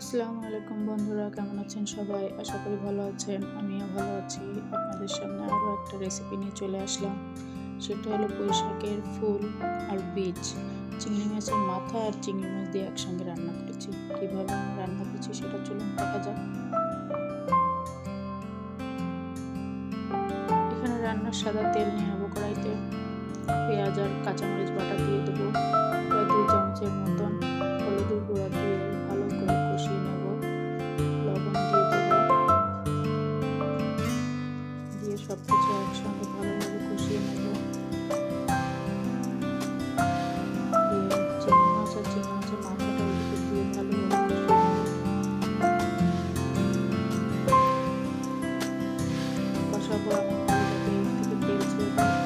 আসসালামু আলাইকুম বন্ধুরা, কেমন আছেন সবাই? আশা করি ভালো আছেন। আমিও ভালো আছি। আপনাদের সামনে আরও একটা রেসিপি নিয়ে চলে আসলাম। সেটা হলো পুঁই শাকের ফুল আর বীজ। চিংড়ি মাছের মাথা আর চিংড়ি মাছ দিয়ে একসঙ্গে রান্না করেছি। কিভাবে আমি রান্না করছি সেটা চলুন দেখা যাক। এখানে রান্নার সাদা তেল নিয়ে নেবো কড়াইতে। পেঁয়াজ আর কাঁচামরিচ বাটা দিয়ে দেবো। প্রায় 2 চামচের মতন হলুদের গুঁড়া দিয়ে ভালো করে কষিয়ে নেব। লবণ দিয়ে দেবো, দিয়ে সবকিছু একসঙ্গে ভালোভাবে কষিয়ে নেব। দিয়ে চিংড়ি মাছ আর চিংড়ি মাছের মাথাটা ওদিকে দিয়ে ভালোভাবে কষিয়ে নেব। কষাবো আমি ভালোভাবে, এর থেকে তেল ছেড়ে দেবো।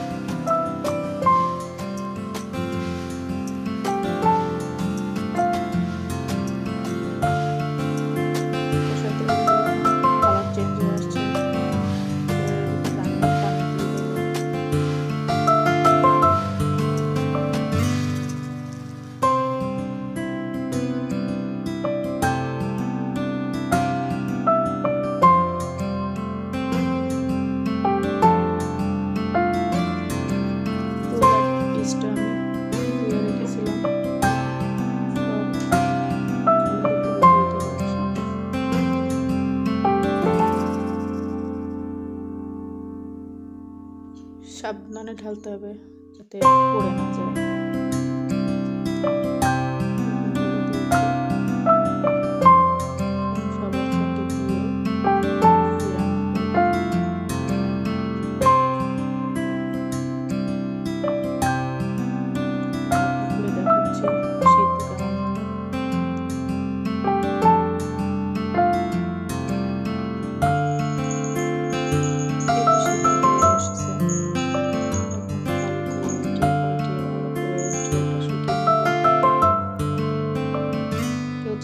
সাবধানে ঢালতে হবে যাতে পড়ে না যায়।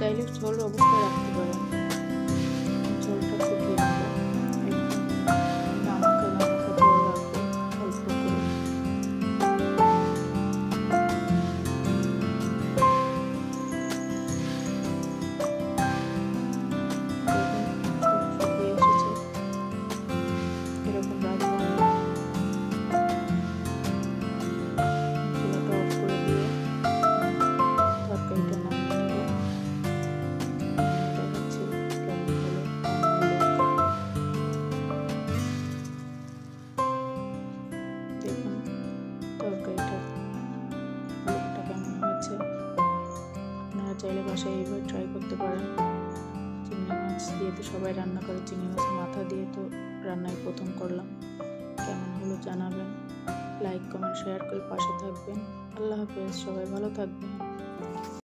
চাইলে ঝোল অবস্থায় রাখতে পারেন। ঝোলটা শুকিয়ে নেব, গামাখা গামাখা ঝোল রাখবো অল্প করে। শুকিয়ে এসেছে, এরকম রাখবো। চুলাটা অফ করে দিয়ে তরকারিটা নামিয়ে নেব। দেখুন তরকারিটার লুকটা কেমন হয়েছে। আপনারা চাইলে বাসায় এইভাবে ট্রাই করতে পারেন। চিংড়ি মাছ দিয়ে তো সবাই রান্না করে, চিংড়ি মাছের মাথা দিয়ে তো রান্নায় প্রথম করলাম। কেমন হলো জানাবেন। লাইক কমেন্ট শেয়ার করে পাশে থাকবেন। আল্লাহ হাফেজ, সবাই ভালো থাকবেন।